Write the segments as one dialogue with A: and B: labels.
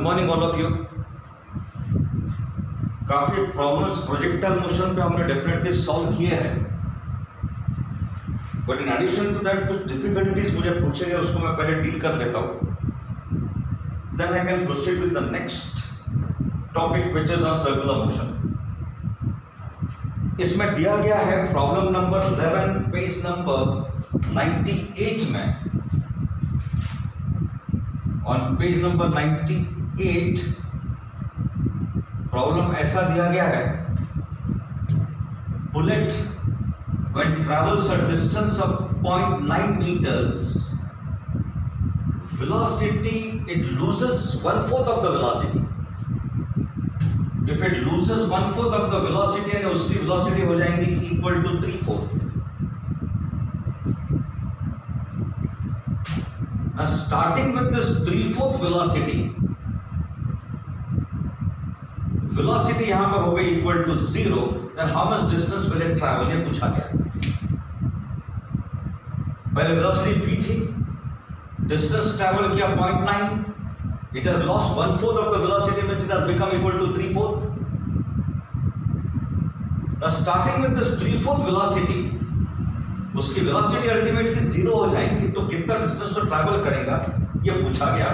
A: Morning all of you. काफी problems projectile motion पे हमने डेफिनेटली सॉल्व किए हैं, but in addition to that कुछ डिफिकल्टीज मुझे पूछे गए, उसको मैं पहले डील कर लेता हूं, then I can proceed with the next topic which is on circular motion. इसमें दिया गया है प्रॉब्लम नंबर 11 पेज नंबर 98 में। ऑन पेज नंबर 98 प्रॉब्लम ऐसा दिया गया है, bullet when travels a distance of 0.9 meters, velocity it loses 1/4 of the velocity. If it loses 1/4 of the velocity and उसकी velocity हो जाएंगी equal to 3/4. Now starting with this 3/4 velocity यहां पर हो गई equal to 0, then how much distance will it travel? ये पूछा गया। पहले velocity v थी, distance travel किया 0.9, it has lost 1/4 of the velocity which it has become equal to 3/4. Now starting with this 3/4 velocity, उसकी velocity ultimately 0 हो जाएगी, तो कितना distance तो travel करेगा ये पूछा गया।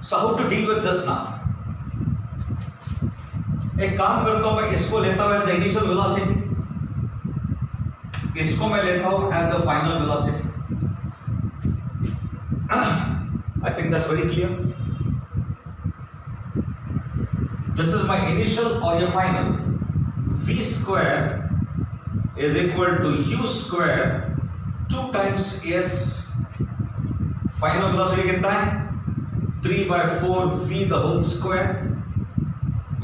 A: So how to deal with this now? एक काम करता हूं, मैं इसको लेता हूं एज द इनिशियल वेलोसिटी, इसको मैं लेता हूं as the final velocity. I think that's very clear. This is my initial और your final. v square is equal to u square 2 times s। Final velocity कितना है? 3/4 v the whole square.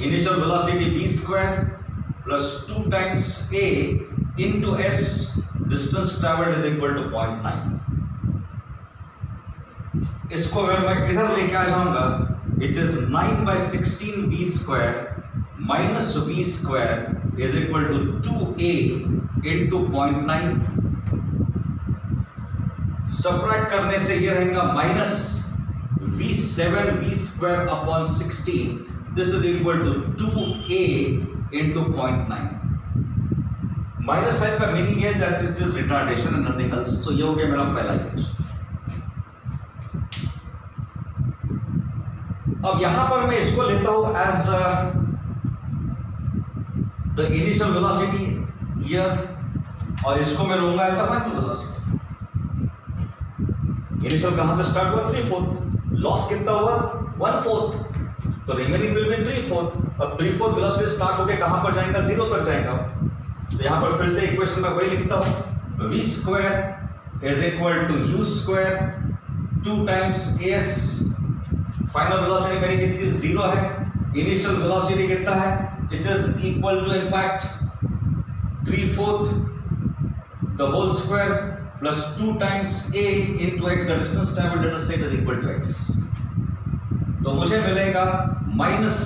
A: Initial velocity v square plus 2 times a into s, distance traveled is equal to 0.9. इसको अगर मैं इधर लेके आ जाऊंगा, it is 9/16 v square minus v square is equal to 2a into 0.9. Subtract करने से ये रहेगा minus v7 v square upon 16. This is equal to 2a into 0.9. Minus sign का मीनिंग है that it is retardation and nothing else. So ये हो गया मेरा पहला इक्वेशन। अब यहां पर मैं इसको लेता हूं as the initial velocity here, और इसको मैं लूंगा as the final velocity। Initial कहां से स्टार्ट हुआ? 3/4। लॉस कितना हुआ? 1/4, तो रिमेनिंग विल बी 3/4। अब 3/4 वेलोसिटी स्टार्ट होके कहां पर जाएगा? 0 तक जाएगा। तो यहां पर फिर से इक्वेशन में वही लिखता हूं, v square is equal to u square 2 times s। Final velocity मेरी कितनी? 0 है। इनिशियल वेलोसिटी कितना है? It is equal to in fact 3/4 the whole square plus 2 times a into x, the distance traveled, let us say it is equal to x. तो मुझे मिलेगा minus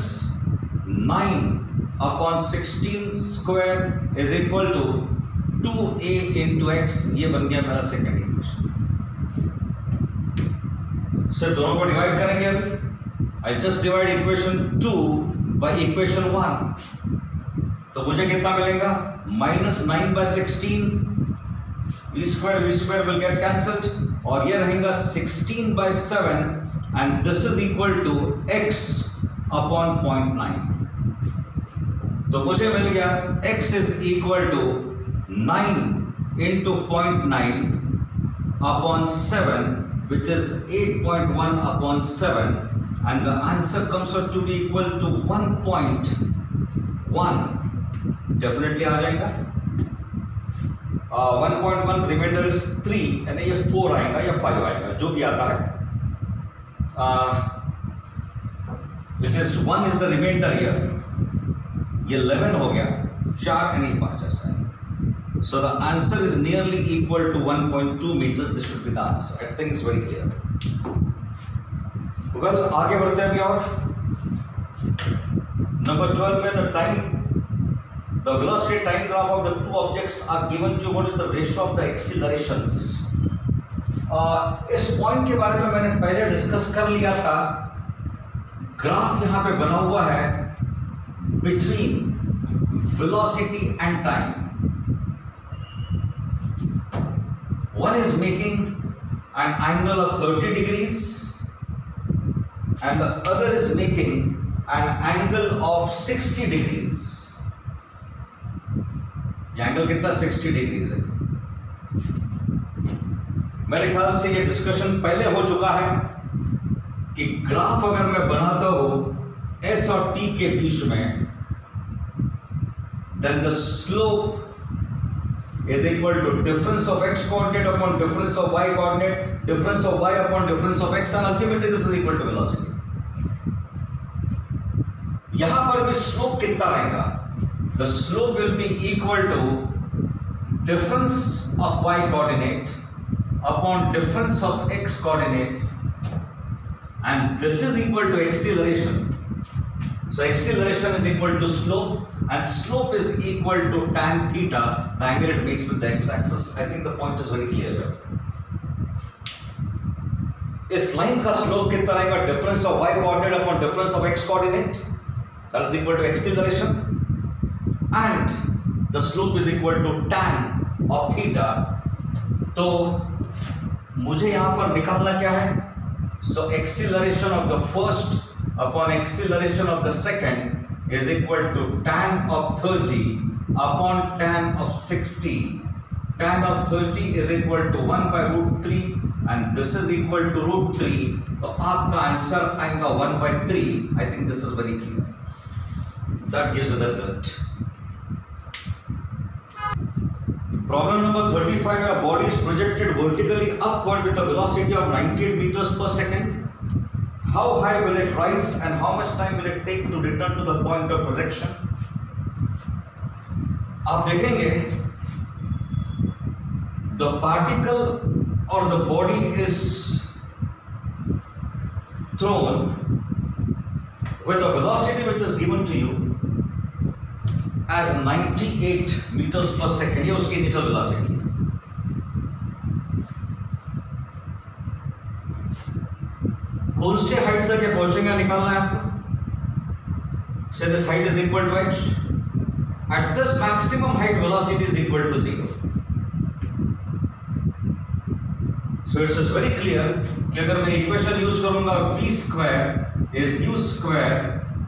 A: 9/16 square is equal to 2a into x. ये बन गया मेरा second equation. Sir दोनों को divide करेंगे अभी। I just divide equation 2 by equation 1, तो मुझे कितना मिलेगा? minus 9/16 v square will get cancelled, और ये रहेगा 16/7 and this is equal to x upon 0.9. तो मुझे मिल गया x is equal to 9 into 0.9 upon 7, which is 8.1/7, and the answer comes out to be equal to 1.1. Definitely आ जाएगा। 1.1 reminder is 3, यानी ये 4 आएगा या 5 आएगा, जो भी आता है। It is 1 is the remainder here, ये 11 हो गया, 4 यानी 5 ऐसा है। So the answer is nearly equal to 1.2 metres. This should be the answer. I think it's very clear. Well, आगे बढ़ते हैं अभी और नंबर 12 में the time The velocity time graph of the two objects are given to you. What is the ratio of the accelerations? इस point के बारे में मैंने पहले डिस्कस कर लिया था। ग्राफ यहां पे बना हुआ है between velocity and time. One is making an angle of 30 degrees and the other is making an angle of 60 degrees। ये एंगल कितना 60 डिग्रीज है। मेरे ख्याल से ये डिस्कशन पहले हो चुका है कि ग्राफ अगर मैं बनाता हूं एस और टी के बीच में, then the slope is equal to difference of x coordinate upon difference of y coordinate, difference of y upon difference of x, and ultimately this is equal to velocity। यहां पर भी slope कितना रहेगा? The slope will be equal to difference of y coordinate upon difference of x coordinate, and this is equal to acceleration। So acceleration is equal to slope, and slope is equal to tan theta, the angle it makes with the x-axis। I think the point is very clear here। इस line का slope कितना रहेगा? Difference of y coordinate upon difference of x coordinate, that is equal to acceleration, and the slope is equal to tan of theta। तो मुझे यहां पर निकालना क्या है? So acceleration of the first upon acceleration of the second is equal to tan of 30 upon tan of 60। Tan of 30 is equal to 1 by root 3 and this is equal to root 3। तो आपका answer आएगा 1 by 3। I think this is very clear। That gives you the result। Problem number 35, a body is projected vertically upward with a velocity of 98 meters per second। How high will it rise and how much time will it take to return to the point of projection? आप देखेंगे the particle or the body is thrown with a velocity which is given to you as 98 meters per second। ये उसकी initial velocity है। कौन से height तक ये पहुंचेगा निकालना है आपको। Say this height is equal to h। At this maximum height velocity is equal to 0। So it is very clear कि अगर मैं इक्वेशन यूज करूंगा v square is u square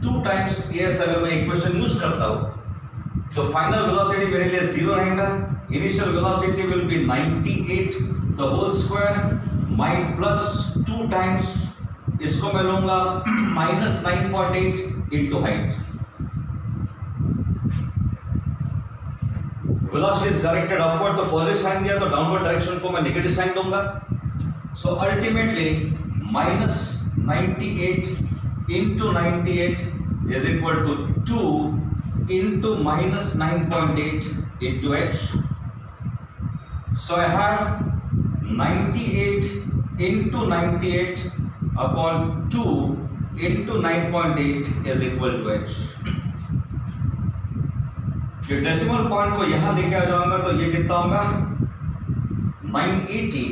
A: 2 times as, अगर मैं इक्वेशन यूज करता हूं तो final velocity मेरे लिए 0 रहेगा। Initial velocity will be 98 the whole square my plus 2 times, इसको मैं लूंगा minus 9.8 into height. Velocity is directed upward, तो पॉजिटिव साइन दिया तो डाउनवर्ड डायरेक्शन को मैं नेगेटिव साइन दूंगा। So ultimately minus 98 into 98 is equal to 2 into minus 9.8 into h। So I have 98 into 98 upon 2 into 9.8 is equal to h। ये decimal point को यहां लेके आ जाऊंगा तो ये कितना होगा 980,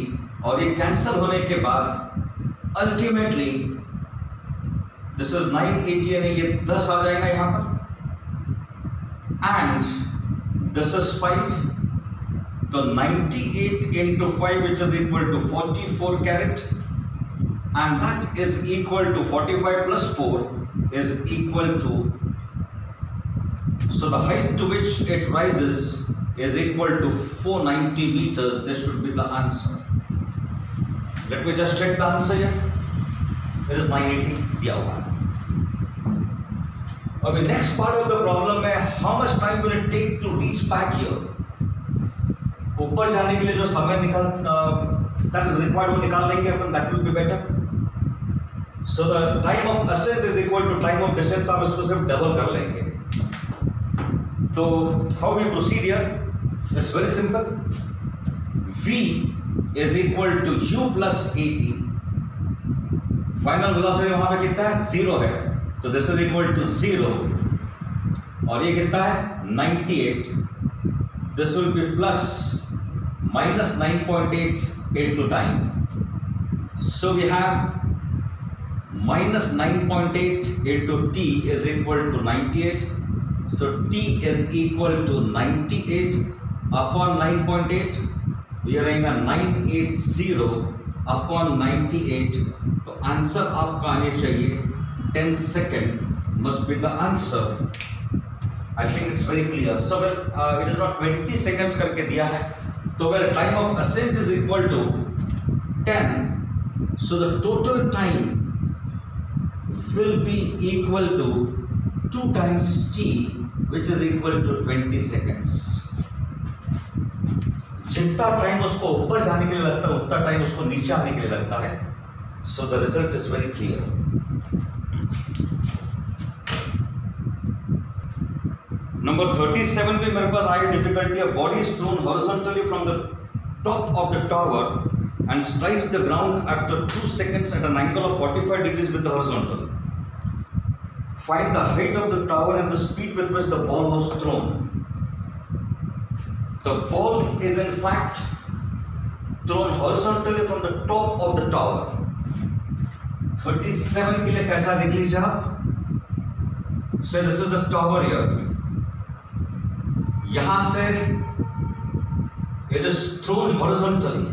A: और ये कैंसिल होने के बाद अल्टीमेटली दिस इज 980 यानी ये 10 आ जाएगा यहां पर, and this is 5, so 98 into 5 which is equal to 44 carat, and that is equal to 45 plus 4 is equal to, so the height to which it rises is equal to 490 meters। This should be the answer। Let me just check the answer here। It is 980 दिया हुआ है। अब next part of the problem है how much time will it take to reach back here. ऊपर जाने के लिए जो समय दैट इज रिक्वायर्ड वो निकाल लेंगे अपन, that will be better. So the time of ascent is equal to time of descent, तो हम इसको सिर्फ डबल कर लेंगे। तो how we proceed here? It's very simple. v is equal to u plus 80। Final velocity वहां पे कितना है 0 है, तो दिस इज इक्वल टू 0, और ये कितना है 98। This will be plus minus 9.8 into time. So we have minus 9.8 into t is equal to 98. So t is equal to 98 upon 9.8. We are in a 980 upon 98. तो answer आपका आने चाहिए 10 second must be the answer. I think it's very clear. So well, it is not 20 seconds करके दिया है. तो well, time of ascent is equal to 10. So the total time will be equal to 2 times t, which is equal to 20 seconds. जितना time उसको ऊपर जाने के लिए लगता है उतना टाइम उसको नीचे आने के लिए लगता है. So the result is very clear. Number 37 पे मेरे पास आई difficulty. A body is thrown horizontally from the top of the tower and strikes the ground after 2 seconds at an angle of 45 degrees with the horizontal. Find the height of the tower and the speed with which the ball was thrown. The ball is in fact thrown horizontally from the top of the tower. 37 के लिए कैसा देख लीजिए आप. So this is the tower here. यहां से it is thrown horizontally.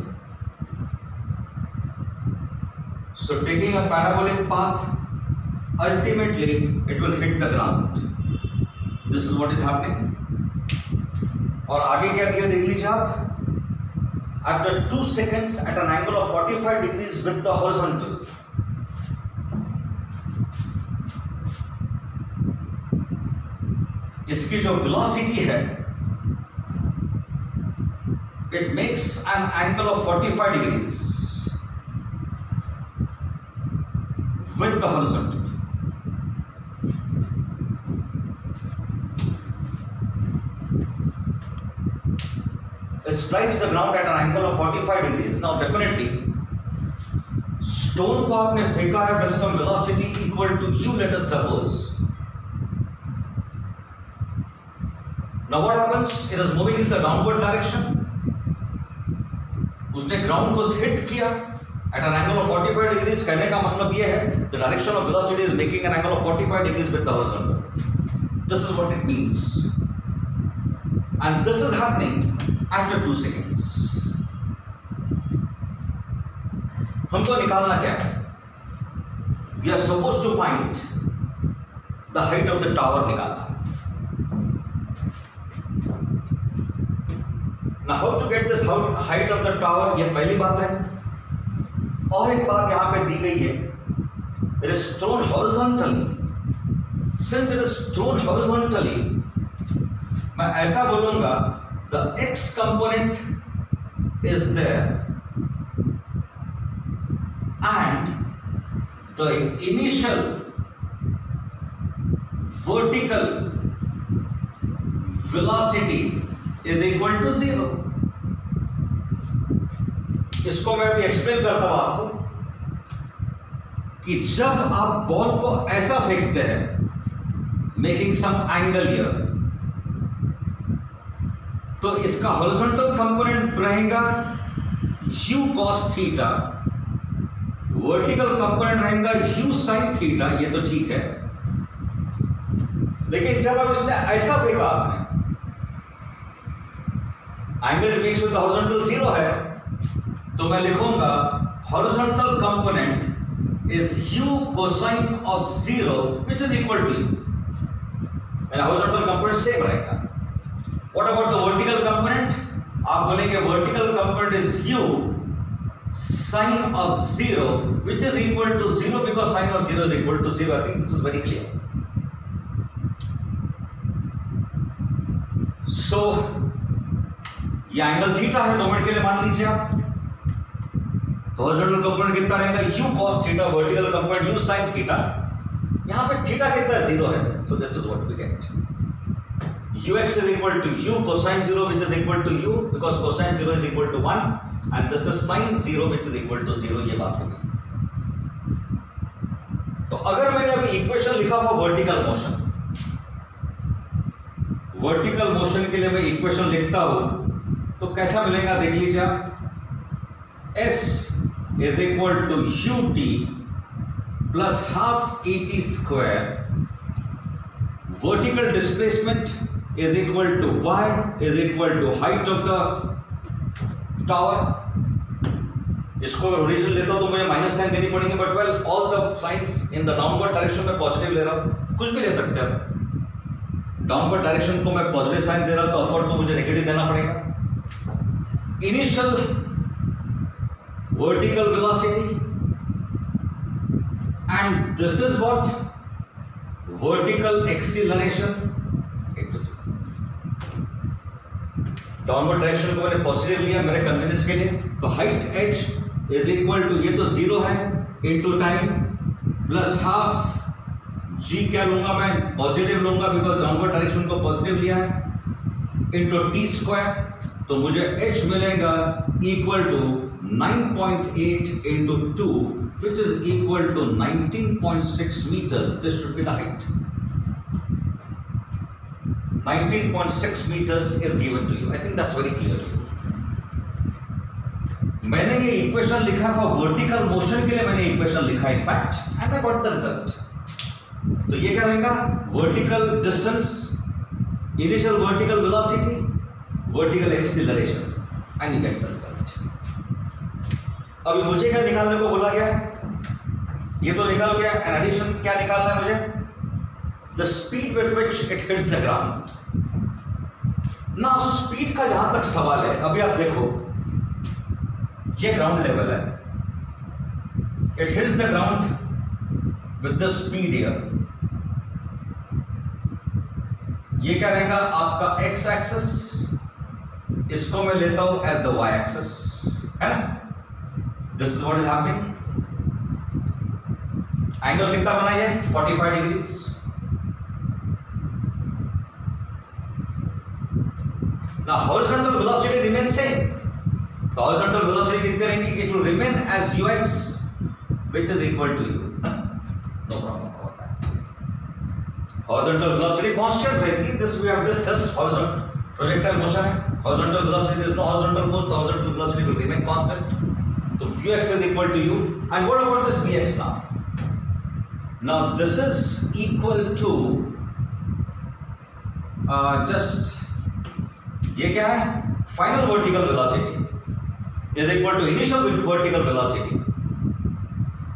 A: So taking a parabolic path, ultimately it will hit the ground. This is what is happening. और आगे क्या दिया देख लीजिए आप. After 2 seconds at an angle of 45 degrees with the horizontal. इसकी जो velocity है, it makes an angle of 45 degrees with the horizontal. It strikes the ground at an angle of 45 degrees. Now definitely stone को आपने फेंका है with some velocity equal to u, let us suppose. Now what happens? It is moving in the downward direction. उसने ground को hit किया at an angle of 45 degrees. कहने का मतलब यह है the direction of velocity is making an angle of 45 degrees with the horizontal. This is what it means, and this is happening after 2 seconds. हमको निकालना क्या है? We are supposed to find the height of the tower निकालना. Now how to get this height of the tower? ये पहली बात है. और एक बात यहां पे दी गई है. It is thrown horizontally. Since it is thrown horizontally, मैं ऐसा बोलूंगा, the x component is there and the initial vertical velocity is equal to 0. इसको मैं भी एक्सप्लेन करता हूं आपको कि जब आप बॉल को ऐसा फेंकते हैं मेकिंग सम एंगल हियर, तो इसका हॉरिजॉन्टल कंपोनेंट रहेगा u cos theta, vertical component रहेगा u sin थीटा. ये तो ठीक है, लेकिन जब अब इसने ऐसा फेंका, आपने angle makes with the horizontal 0 है, तो मैं लिखूंगा horizontal component is u cosine of 0 which is equal to u. यानी हॉरिजॉन्टल कंपोनेंट सेम रहेगा. What about the vertical component? आप बोलेंगे vertical component is u sine of 0 which is equal to 0 because sine of 0 is equal to 0. I think this is very clear. So ये angle theta है, 2 minute के लिए मान लीजिए आप. तो हॉरिजॉन्टल कंपोनेंट कितना रहेगा? u cos theta, vertical component u sin theta. यहां पे थीटा कितना 0 है. So this is what we get. ux is equal to u cosine 0 which is equal to u because cosine 0 is equal to 1 and this is sin 0 which is equal to 0. ये बात होगी. तो अगर मैंने अभी equation लिखा हुआ vertical motion, vertical motion के लिए मैं इक्वेशन लिखता हूं तो कैसा मिलेगा देख लीजिए आप. s is equal to ut plus half at square. Vertical displacement is equal to y is equal to height of the tower. इसको ओरिजिनल लेता हूं तो मुझे माइनस साइन देनी पड़ेगी, but well all the science in the downward direction में positive ले रहा हूं, कुछ भी ले सकते हैं। डाउनवर्ड डायरेक्शन को मैं पॉजिटिव साइन दे रहा हूं तो अपवर्ड को मुझे नेगेटिव देना पड़ेगा। Initial vertical velocity and this is what vertical acceleration. Downward direction को मैंने पॉजिटिव लिया मेरे कन्वीनियंस के लिए, तो height h is equal to, ये तो जीरो है, into time plus half g क्या लूंगा मैं, पॉजिटिव लूंगा बिकॉज डाउनवर्ड डायरेक्शन को पॉजिटिव लिया है, इनटू टी स्क्वायर। तो मुझे h मिलेगा equal to 9.8 into 2 which is equal to 19.6 meters. This should be the height. 19.6 meters is given to you. I think that's very clear to you. मैंने ये equation लिखा for vertical motion के लिए, मैंने equation लिखा in fact and I got the result. तो ये क्या रहेगा, vertical distance, initial vertical velocity, vertical acceleration and you get the result. अभी मुझे क्या निकालने को बोला गया है, ये तो निकाल गया। एन एडिशन क्या निकालना है मुझे, the speed with which it hits the ground. ना स्पीड का जहां तक सवाल है, अभी आप देखो ये ग्राउंड लेवल है, it hits the ground with the speed here. ये क्या रहेगा आपका एक्स एक्सिस, इसको मैं लेता हूं एज द वाई एक्सिस, है ना। This is what is happening. Angle कितना बनाइए, 45 degrees. Now horizontal velocity remains same. The horizontal velocity कितने रहेंगी, it will remain as ux which is equal to u. No problem about that. Horizontal velocity constant रहेगी. This we have discussed. Horizontal projectile motion है. Horizontal velocity, there is no horizontal force. The horizontal velocity will remain constant. So ux is equal to u. And what about this vx now? Now this is equal to just ये क्या है, final vertical velocity is equal to initial vertical velocity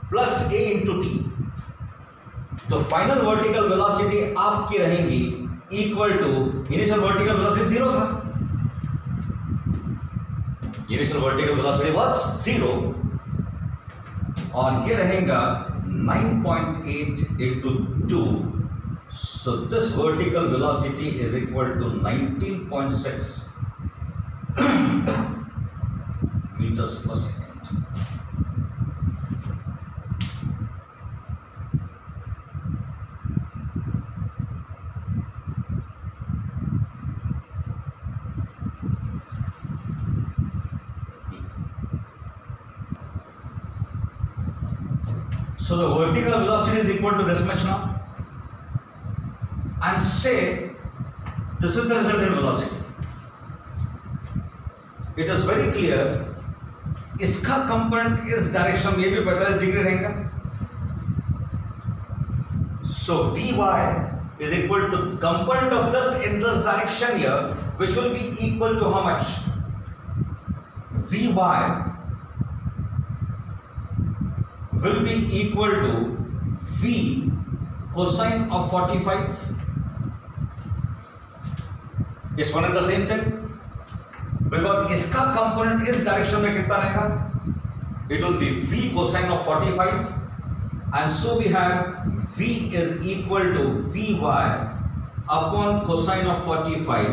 A: plus a into T. तो final vertical velocity आपकी रहेंगी equal to, initial vertical velocity zero था, initial vertical velocity was zero, और ये रहेगा 9.8 into 2. So this vertical velocity is equal to 19.6 meters per second. So the vertical velocity is equal to this much now. And say this is the resultant velocity. It is very clear, इसका component इस direction में भी 45 degree रहेगा। So Vy is equal to component of this in this direction here, which will be equal to how much? Vy will be equal to V cosine of 45. Is one and the same thing, because इसका component इस direction में कितना रहेगा, it will be v cosine of 45, and so we have v is equal to vy upon cosine of 45.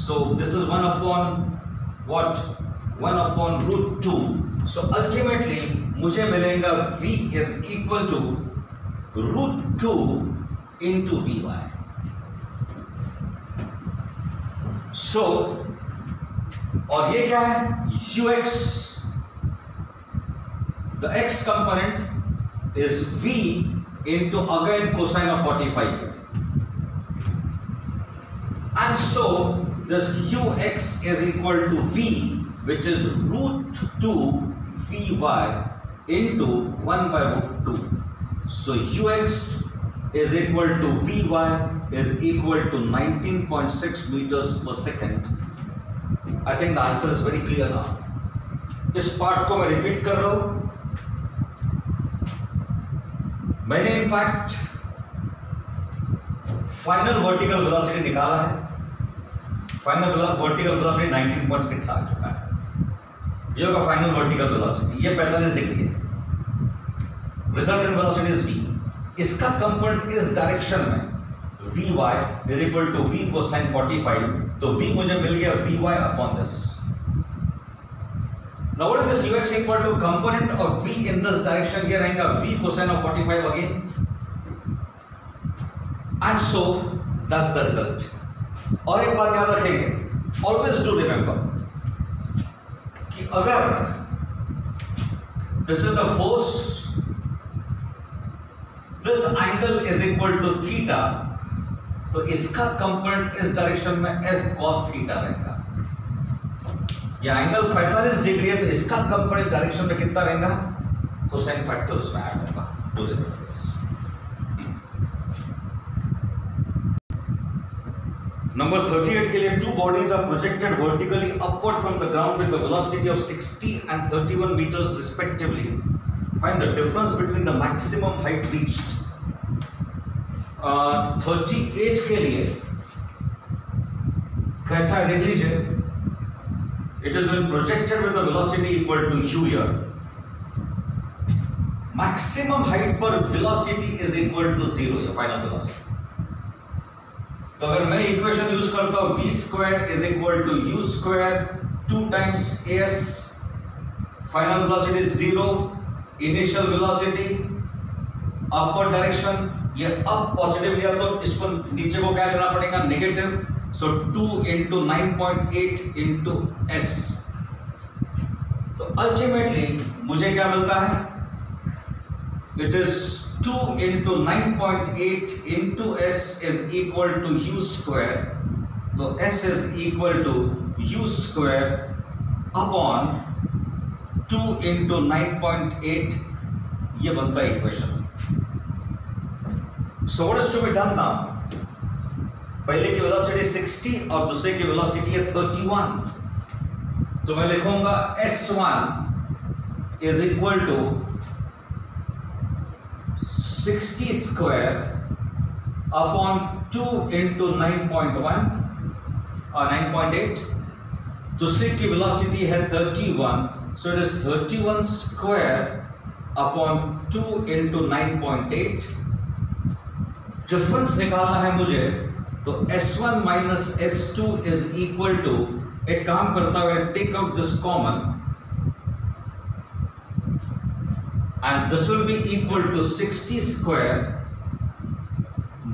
A: So this is 1 upon what, 1 upon root 2. So ultimately मुझे मिलेगा v is equal to root 2 into vy. So, और ये क्या है, ux, the x component is v into again cosine of 45, and so this ux is equal to v, which is root 2 vy into 1 by root 2. So ux is equal to vy is equal to 19.6 meters per second. I think the answer is very clear now. इस part को मैं repeat कर रहा हूं. मैंने in fact final vertical velocity निकाला है. Final vertical velocity 19.6 आ चुका है. ये होगा फाइनल वर्टिकल वेलोसिटी. ये 45 डिग्री है. Resultant velocity is v. इसका कंपोनेंट इस डायरेक्शन में vy is equal to v cosine 45. तो v मुझे मिल गया vy upon this. Now what is this ux equal to component of v in this direction? Here रहेगा v cosine of 45 again, and so that's the result. और एक बात याद रखेंगे, always do remember कि अगर this is the force, this angle is equal to theta, तो इसका कंपोनेंट इस डायरेक्शन में f cos theta रहेगा. ये एंगल 45 डिग्री है तो इसका कंपोनेंट डायरेक्शन में कितना रहेगा? कोसाइन फैक्टर उसमें ऐड होगा. टू दिस नंबर 38 के लिए two bodies are projected vertically upward from the ground with the velocity of 60 and 31 meters respectively. Find the difference between the maximum height reached. 38 के लिए कैसा है देख लीजिए. It has been projected with the velocity equal to u here. Maximum height per velocity is equal to 0, your final velocity. तो अगर मैं equation use करता हूं v square is equal to u square 2 times as, final velocity is 0, initial velocity, upward direction, ये up positive लिया तो इसको नीचे को क्या लेना पड़ेगा? Negative. So 2 into 9.8 into s. तो अल्टीमेटली मुझे क्या मिलता है? It is 2 into 9.8 into s is equal to u square. तो s is equal to u square upon 2 into 9.8. ये बनता है equation. So what is to be done now? पहले की वेलोसिटी 60 और दूसरे की वेलोसिटी है 31. तो मैं लिखूंगा s1 is equal to 60 square upon 2 into 9.1 और 9.8. दूसरे की वेलोसिटी है 31, so it is 31 square upon 2 into 9.8. Difference निकालना है मुझे, तो S1 minus S2 is equal to, एक काम करता हुआ take out this common and this will be equal to 60 square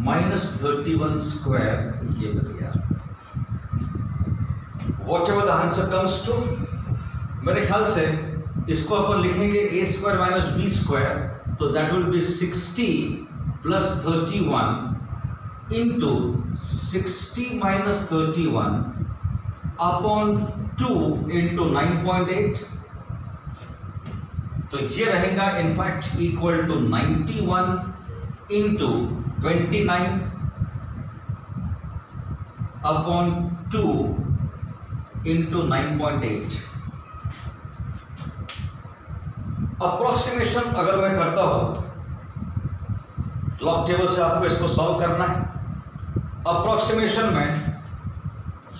A: minus 31 square. ये मिल गया. Whatever the answer comes to, मेरे ख्याल से इसको अपन लिखेंगे a square minus b square, तो that will be 60 plus 31 into 60 minus 31 upon 2 into 9.8. तो ये रहेगा in fact equal to 91 into 29 upon 2 into 9.8. Approximation अगर मैं करता हूं, लॉग टेबल से आपको इसको सॉल्व करना है. अप्रोक्सीमेशन में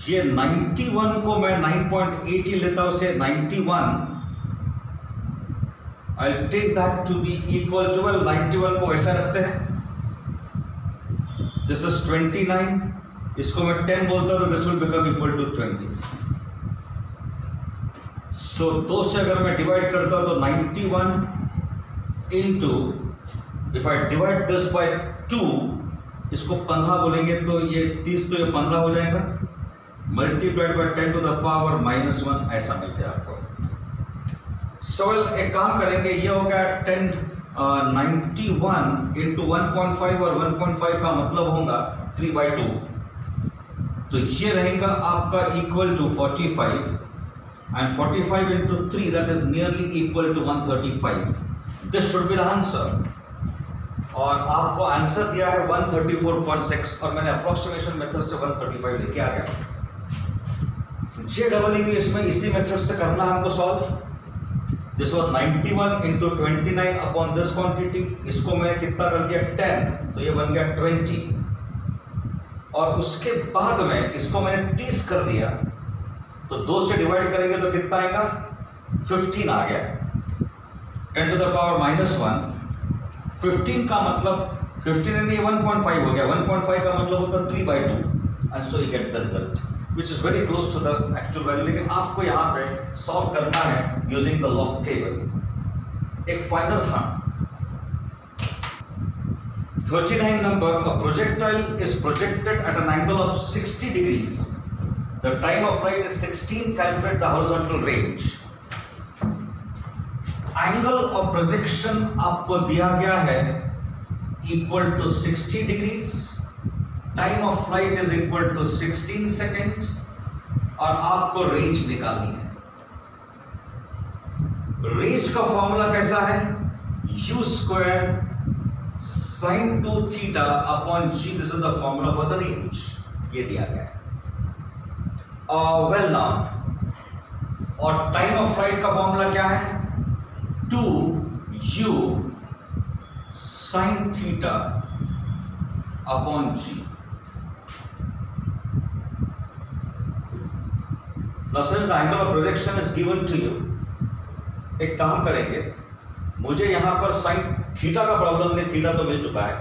A: ये 91 को मैं 9.80 लेता हूं से 91. I'll take that to be equal to 91 को ऐसा रखते हैं. This is 29. इसको मैं 10 बोलता हूं तो this will become equal to 20. So 2 से अगर मैं डिवाइड करता हूं तो 91 into, if I divide this by 2, इसको 15 बोलेंगे तो ये 30 तो ये 15 हो जाएगा, multiplied by 10 to the power -1 ऐसा मिल गया आपको. So एक काम करेंगे, ये हो गया 91 into 1.5 और 1.5 का मतलब होगा 3/2. तो ये रहेगा आपका equal to 45 and 45 into 3 that is nearly equal to 135. This should be the answer. और आपको आंसर दिया है 134.6 और मैंने अप्रोक्सीमेशन मेथड से 135 लेके आ गया। जे डबल ई इसमें इसी मेथड से करना है हमको solve. This was 91 into 29 upon this quantity, इसको मैंने कितना कर दिया 10, तो ये बन गया 20, और उसके बाद में इसको मैंने 30 कर दिया, तो 2 से डिवाइड करेंगे तो कितना आएगा 15 आ गया, 10 टू द पावर -1। 15 का मतलब 15 यानी 1.5 हो गया, 1.5 का मतलब होता है 3/2, and so you get the result which is very close to the actual value. लेकिन आपको यहाँ पे सॉल्व करना है यूजिंग द लॉग टेबल। एक फाइनल, हाँ, 39 number, a projectile is projected at an angle of 60 degrees. The time of flight is 16, calculate the horizontal range. Angle of projection आपको दिया गया है equal to 60 degrees. Time of flight is equal to 16 seconds. और आपको range निकालनी है। Range का formula कैसा है? u square sin 2 theta upon g, this is the formula for the range, ये दिया गया है। वेल नाउ, और टाइम ऑफ फ्लाइट का फॉर्मूला क्या है? 2u sin theta upon g। Now since the angle of projection is given to you, एक काम करेंगे, मुझे यहां पर साइन थीटा का प्रॉब्लम नहीं, थीटा तो मिल चुका है,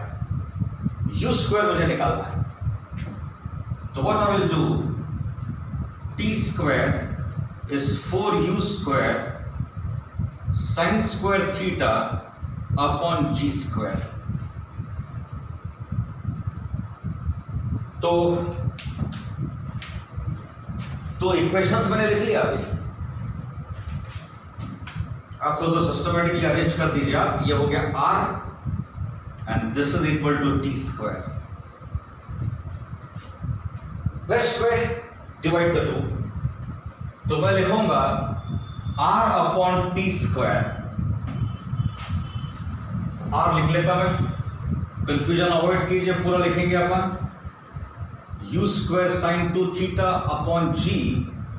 A: यू स्क्वायर मुझे निकालना है। तो what I will do, T square is 4u square sine square theta upon G square. तो इक्वेशंस मैंने लिख लिया अभी, आप तो सिस्टमेटिकली अरेंज कर दीजिए आप। ये हो गया r and this is equal to T square. Best way, divide the two, तो मैं लिखूंगा r upon T square. r लिख लेता मैं, कंफ्यूजन अवॉइड कीजिए, पूरा लिखेंगे अपन। u square sine 2 theta upon g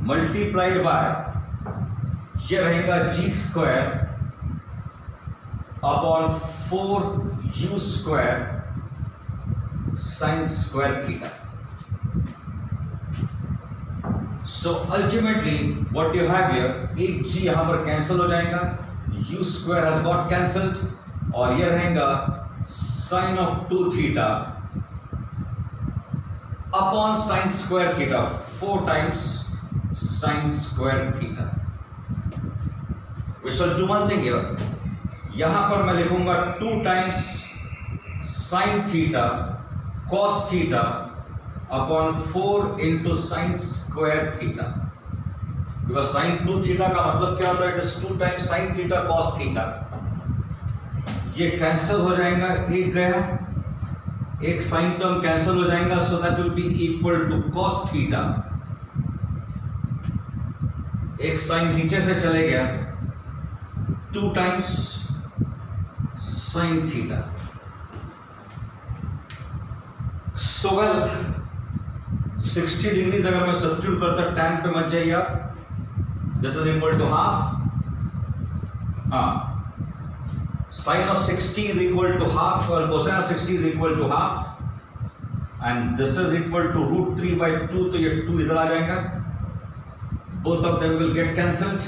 A: multiplied by, ये रहेगा G square upon 4u square sine square theta. So ultimately what you have here, एक g यहां पर कैंसिल हो जाएगा, u square has got cancelled, और ये रहेगा sine of 2 theta upon sine square theta, 4 times sine square theta. We shall do one thing here. यहां पर मैं लिखूंगा 2 times sine theta cos theta upon 4 into sine square theta, because sign 2 theta का मतलब क्या होता है? It is 2 times sine theta cos theta. ये कैंसिल हो जाएगा, एक गया, एक साइन टर्म कैंसिल हो जाएगा, so that will be equal to cos theta. एक साइन नीचे से चले गया, 2 times sine theta. So well 60 degrees अगर मैं सब्स्टिट्यूट करता, टैन पे मत जाइए आप, this is equal to half, हाँ, sine of 60 is equal to half और cosine of 60 is equal to half, and this is equal to √3/2, तो ये 2 इधर आ जाएगा, both of them will get cancelled,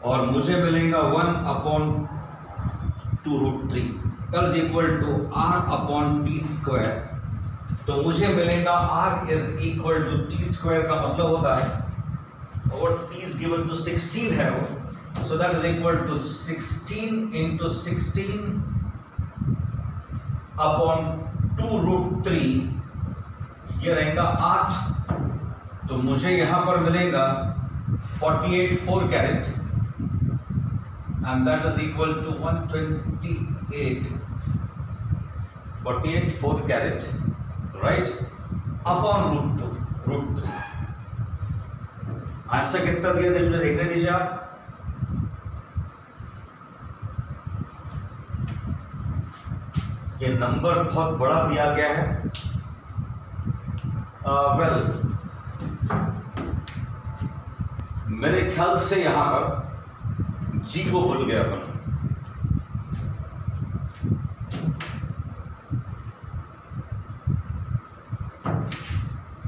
A: और मुझे मिलेगा 1 upon 2√3 is equal to r upon T square. तो मुझे मिलेगा r is equal to T square का मतलब होता है, और t इज गिवन टू 16 है वो, so that is equal to 16 into 16 upon 2√3, ये रहेगा 8, तो मुझे यहां पर मिलेगा 48 4 carat, and that is equal to 128, 48 4 carat, right, upon √3। Answer कितना दिया मुझे देखने दीजिए आप। ये नंबर बहुत बड़ा दिया गया है। मेरे ख्याल से यहां पर जी को भूल गया अपन।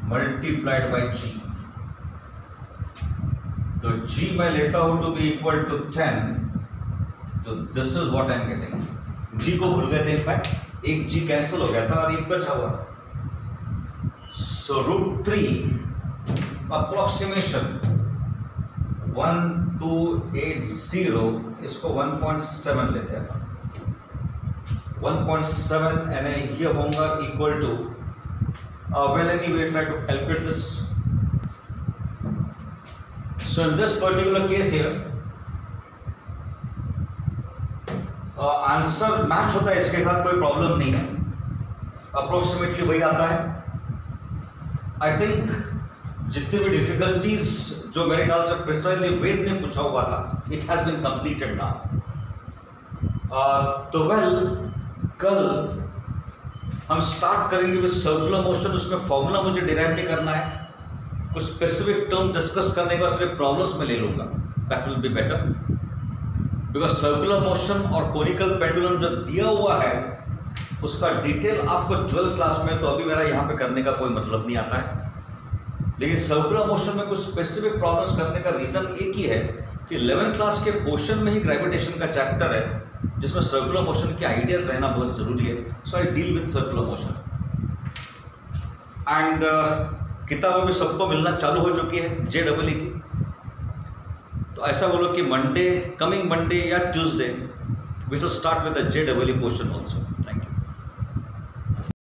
A: मल्टीप्लाइड बाई जी, तो जी मैं लेता हूं टू बी इक्वल टू 10, तो this is what I am getting. G को भूल गए थे, इनफैक्ट एक जी कैंसिल हो गया था और एक बचा हुआ। सो √3 अप्रोक्सीमेशन 1280, इसको 1.7 लेते हैं। 1.7 यानी ये होगा equal to well anyway try to calculate this. So in this particular case here answer match होता है, इसके साथ कोई प्रॉब्लम नहीं है, अप्रोक्सीमेटली वही आता है। आई थिंक जितनी भी डिफिकल्टीज जो मेरे ख्याल से प्रिसाइजली वेद ने पूछा हुआ था, it has been completed now. तो वेल कल हम स्टार्ट करेंगे विद सर्कुलर मोशन। उसमें फॉर्मूला मुझे डिराइव नहीं करना है, कुछ स्पेसिफिक टर्म डिस्कस करने के बाद सिर्फ प्रॉब्लम्स में ले लूंगा, that will be better. Because circular motion और कोनिकल पेंडुलम जो दिया हुआ है उसका डिटेल आपको 12th क्लास में, तो अभी मेरा यहाँ पे करने का कोई मतलब नहीं आता है। लेकिन सर्कुलर मोशन में कुछ स्पेसिफिक प्रॉब्लम्स करने का रीजन एक ही है कि 11th क्लास के पोर्शन में ही ग्रेविटेशन का चैप्टर है जिसमें सर्कुलर मोशन के आइडियाज रहना बहुत जरूरी है। So I deal with circular motion and किताबें भी सबको मिलना चालू हो चुकी है JEE की। तो ऐसा बोलो कि मंडे, कमिंग मंडे या Tuesday we should start with the JEE portion also.